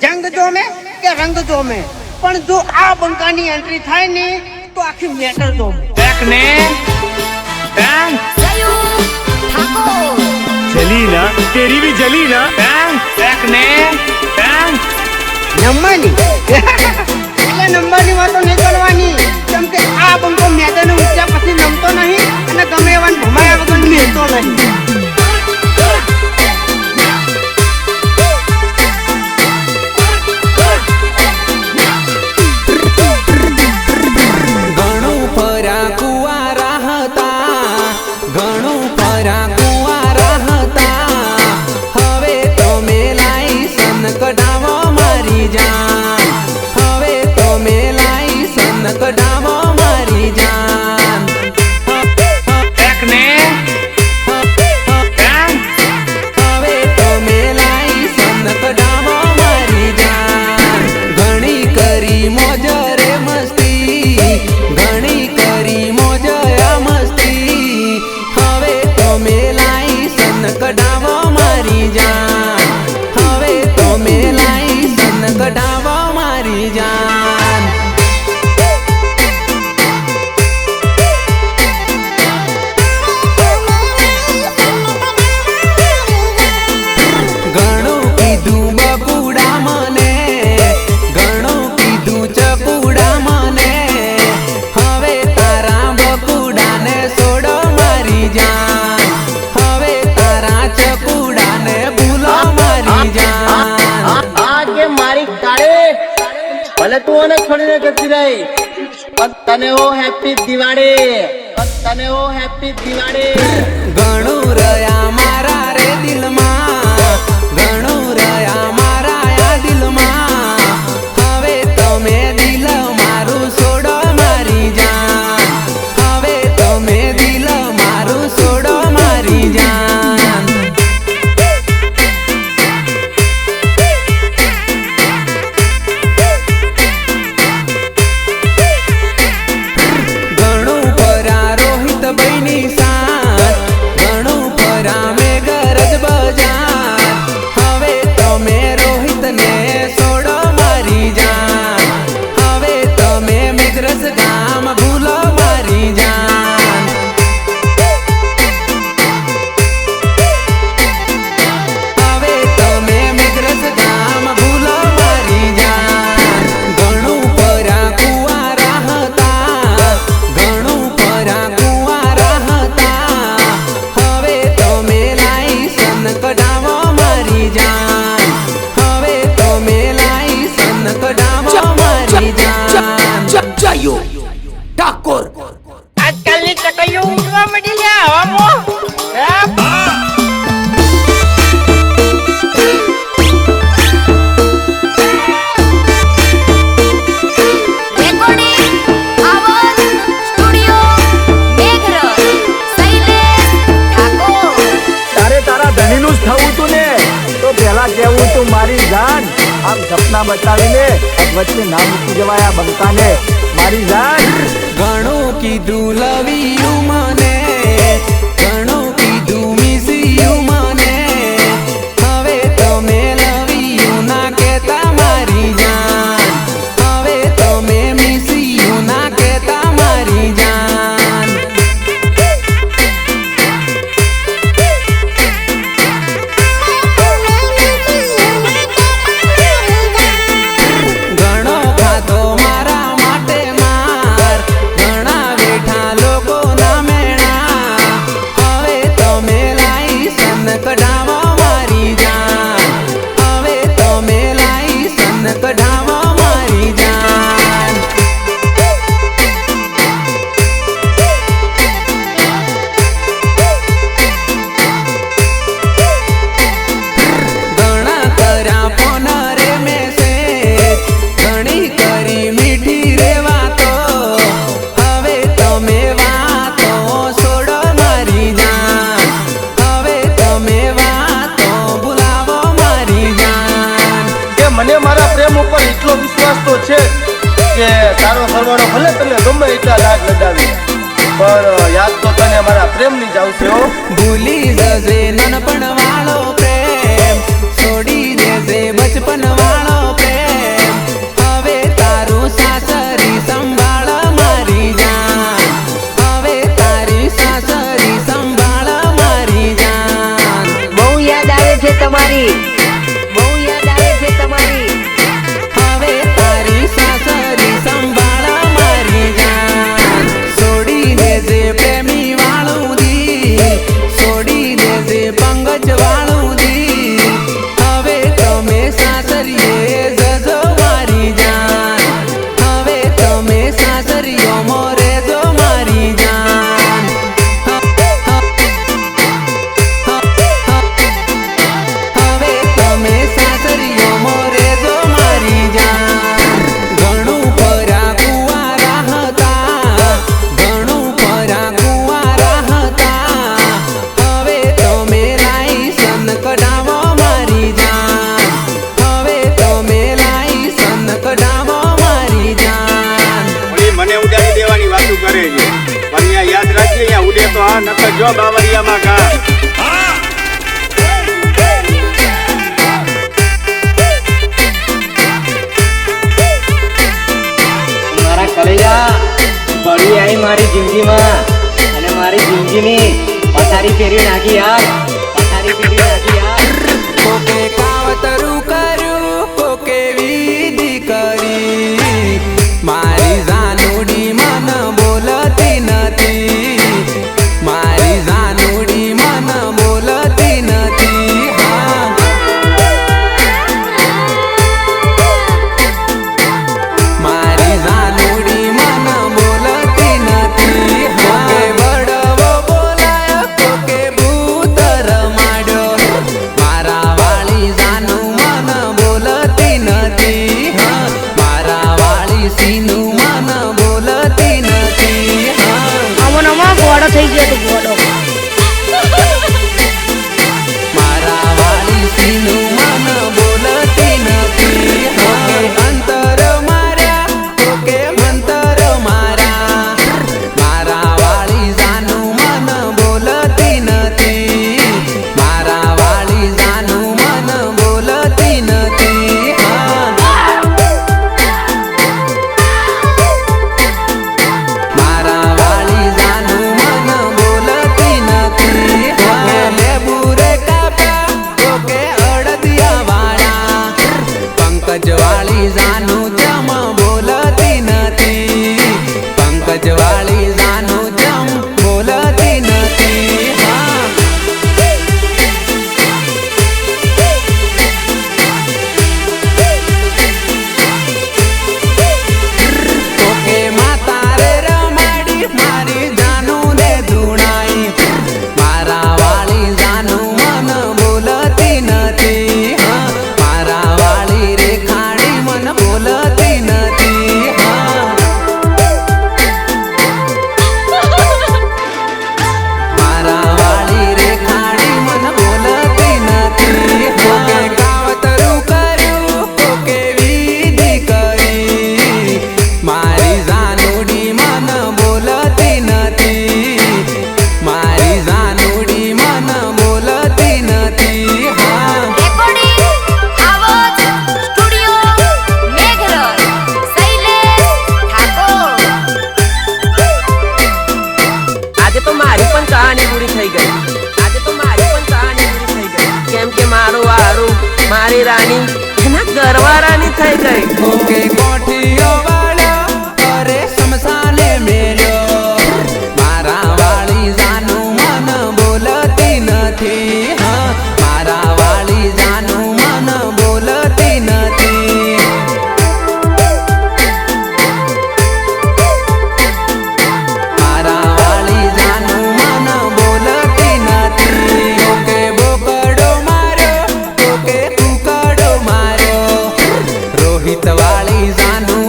જંગ જો મે કે રંગ જો મે પણ જો આ બંકાની એન્ટ્રી થાય ને તો આખી મેટર જો એક ને बैंग जली ना तेरी भी जली ना बैंग एक ने बैंग નંબરની એટલે નંબરની વાતો નહીં કરવાની કેમ કે આ બંકો મેદાન ઊંચા પછી નમતો નહીં અને ગમે એવા ભમાયા વગર મેળતો નહીં. ભલે તું અને છોડીને જતી રહી પણ તને ઓ હેપી દિવાળી, તને ઓ હેપી દિવાળી. ઘણું રહ્યા મારા રે દિલમાં, ઘણું રહ્યા મારા આ દિલમાં. હવે તમે દિલ મારું છોડો મારી જાન, હવે તમે દિલ મારું છોડો મારી જાન. આજકાલની ચકલીઓ ઉડવા મળી લે હવામાં. તારા ધણીનું જ થવું તું ને તો પેલા કેવું તું મારી જાન. આમ સપના બતાવીને વચ્ચે ના મૂકી જવાય આ બંકાને મારી જાન. ઘણું કીધું લવિયું મને, ઘણું કીધું મિસિયું મને. હવે તમે લવિયું ના કહેતા મારી જાન, હવે તમે મિસિયું ના કહેતા મારી જાન. ઘણો ખાધો મારા માટે માર, ઘણા બેઠા લોકો ના મેણા. હવે તમે લાઈસન કઢાવો મારી જાન, હવે તમે લાઈસન કઢાવો મારી જાન. ઘણા કર્યા ફોન રે મેસેજ, ઘણી કરી મીઠી રે વાતો. હવે તમે વાતો છોડો મારી જાન, હવે તમે વાતો ભૂલાવો મારી જાન. કે મને મારા પ્રેમ ઉપર એટલો વિશ્વાસ તો છે કે તારો સરવાળો ભલે તને ગમે એટલા લાગ લગાવી પણ યાદ તો તને મારા પ્રેમની જ આવશે હો. ભૂલી જશે નાનપણ વાળો પ્રેમ, છોડી દેશે મારી બહુ યાદ આવે છે તમારી. હવે તારી સાસરી સંભાળ મારી જાન, છોડીને જે પ્રેમી વાળું દી, છોડીને જે પંગજ વાળું દી, હવે તમે સાસરીએ જજો મારી જાન, હવે તમે સાસરીઓ મોરે જો મારી જાન. હવે તમે સાસરીઓ મોરે જો મારી જાન. ઘણું પરા કુંવારા હતા, ઘણું પરા કુંવારા હતા, હવે તમે લાઈસન કઢાવો મારી જાન, હવે તમે લાઈસન કઢાવો મારી જાન. પણ એ મને ઉડાડી દેવાની વાતો કરે છે, પણ અહીંયા યાદ રાખજે, અહીંયા ઉડે તો આ નકર જો બાવરિયામાં ઘા. મારા કલેજા પડી આવી મારી જિંદગીમાં અને મારી જિંદગીની પથારી ફેરવી નાખી યાર, પથારી ફેરવી નાખી યાર. કોકે કાવતરું કર્યું, કોકે વિધિ કરી, મારી જાનુડી મન બોલતી નથી, મારી જાનુડી મન બોલતી નથી. હા, મારી જાનુડી મન બોલતી નથી. કોકે બડવો બોલાયો, કોકે ભૂતર માડ્યો, મારા વાળી જાનું મન બોલતી નથી. હા, મારા વાળી સીનું મન બોલતી નથી. હા, આમાં ગોળો થઈ ગયો તો ગોળો. મારા વાળી સીનું મન બોલતી નથી. કોકે અંતર માર્યા, કોકે મંતર મારા, મારા વાળી જાનું મન બોલતી નથી, મારા વાળી જાનું મન બોલતી નથી. હા, મારા વાળી જાનું મન બોલતી નથી. કોકે લેબુ રે કાપ્યા, કોકે અડદિયા વાળા, પંકજ વાળી જાનું જમ બોલતી નથી, પંકજ વાળી જાનું જમ બોલતી નથી. હા, કોકે માતા રે રમાડી, મારી જાનું ને ધૂણાઈ, મારા વાળી જાનું મન બોલતી નથી. હા, મારા વાળી રેખાડી મન બોલતી નથી. હા, મારા વાળી રેખાડી મન બોલતી નથી. કોકે કાવતરું કર્યું, કોકે વિધિ કરી, મારી જાનુડી મન બોલતી નથી, મારી જાનુડી મન બોલતી નથી. હા, રેકોર્ડિંગ આવાજ સ્ટુડિયો મેઘરજ શૈલેષ ઠાકોર. આજે તો મારી પણ કહાની પૂરી થઈ ગઈ, આજે તો મારી પણ કહાની પૂરી થઈ ગઈ, કેમ કે મારું વારું મારી રાણી એના ઘરવાળાની થઈ ગઈ. કોકે કોઠીઓ વાળ્યો, અરે શમશાને મેલ્યો, મારા વાળી જાનું મન બોલતી નથી. હા, મારા વાળી જાનું મન બોલતી નથી. મારા વાળી જાનું મન બોલતી નથી. કોકે બોકડો માર્યો, કોકે કુકડો માર્યો, રોહિત વાળી જાનું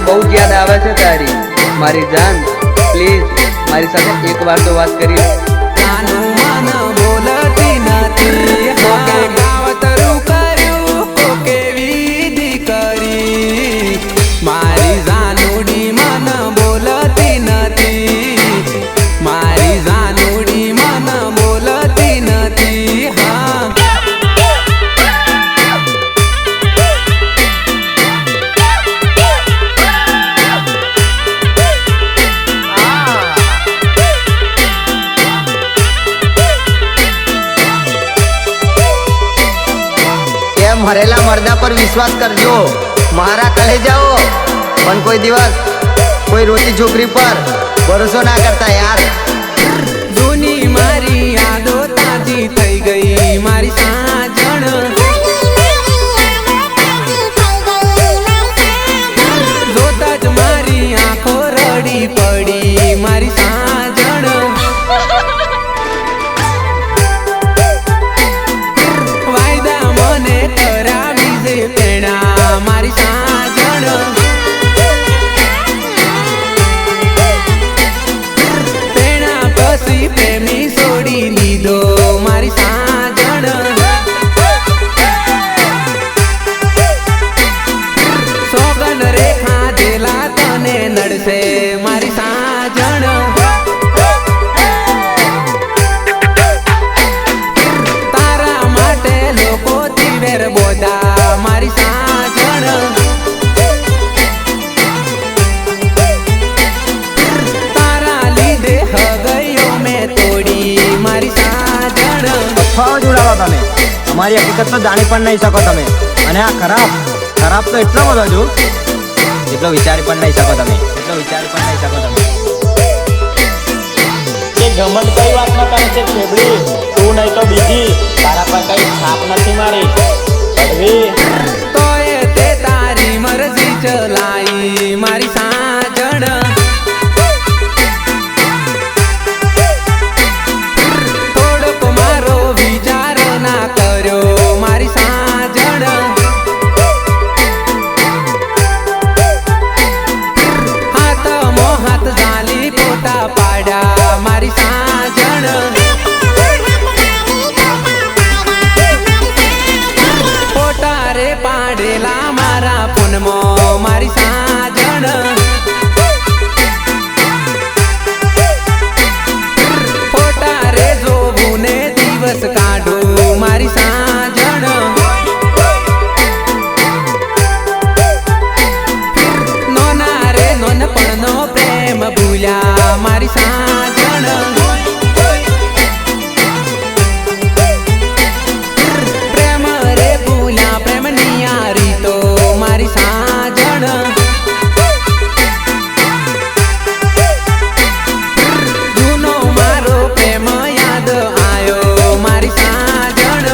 બહુ જ યાદ આવે છે તારી મારી જાન પ્લીઝ મારી સાથે એકવાર તો વાત કરી લો જાનું મન બોલતી નથી કોકે કાવતરું કર્યું કોકે વિધિ કરી મારી જાનુડી મન બોલતી નથી મારી જાનુડી મન બોલતી નથી હા મરેલા મરદા પર વિશ્વાસ કરજો મારા કહે જાઓ પણ કોઈ દિવસ કોઈ રોતી છોકરી પર ભરોસો ના કરતા યાર જૂની મારી યાદો તાજી થઈ ગઈ મારી સાજણ જોતા જ મારી આંખો રડી પડી મારી સાજણ વાયદા મને કરાવી દે પેણા મારી સાજણ પેણા પછી પ્રેમી છોડી દીધો મારી સાજણ સોગન રેખા દેલા તને નડશે મારી સાજણ તારા માટે લોકો તીવેર બોધા મારી સાજણ તારા લીધે હગયો મેં તોડી મારી સાજણ અફવાઓ જોડાવા તમે અમારી હકીકત તો જાણી પણ નહીં શકો તમે અને આ ખરાબ તો એટલો બધો છું એટલો વિચારી પણ નહીં શકો તમે એ ગમન કઈ વાતમાં કરે છે ફેબડી તું નહીં તો બીજી તારા પર કઈ છાપ નથી મારી અડવી તોય તે તારી મરજી ચલાઈ મારી સાજણ થોડોક મારો વિચાર ના કર્યો મારી સાજણ હાથમાં હાથ ઝાલી ફોટા પાડ્યા મારી સાજણ ફોટા રે પાડેલા મારા ફોનમાં મારી સાજણ ફોટા રે જોવું ને દિવસ કાઢું મારી સાજણ નોના રે નોનપણનો પ્રેમ ભૂલ્યા મારી સાજણ પ્રેમ રે ભૂલ્યા પ્રેમની યારી તો મારી સાજણ જૂનો મારો પ્રેમ યાદ આયો મારી સાજણ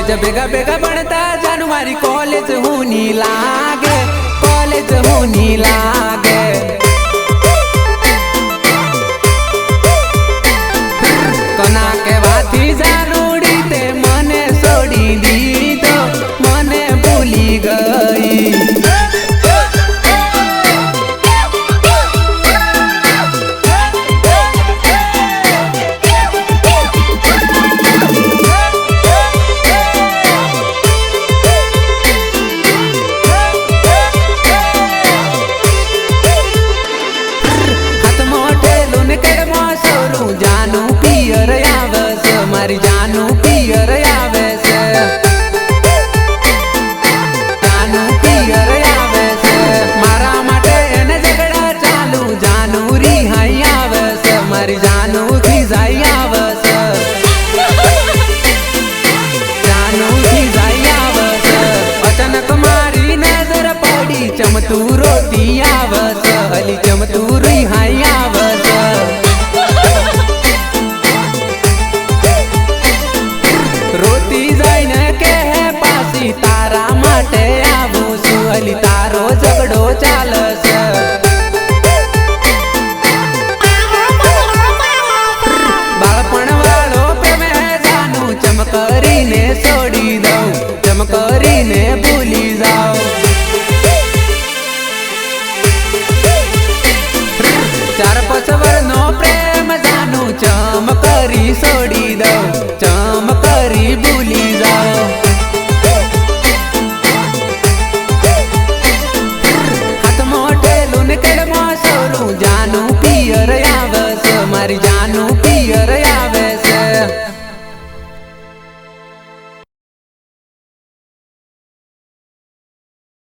કોલેજ ભેગા ભેગા ભણતા જાનું મારી કોલેજ હું ની લાગે કોલેજ હું ની લાગે કના કે વાથી જાનું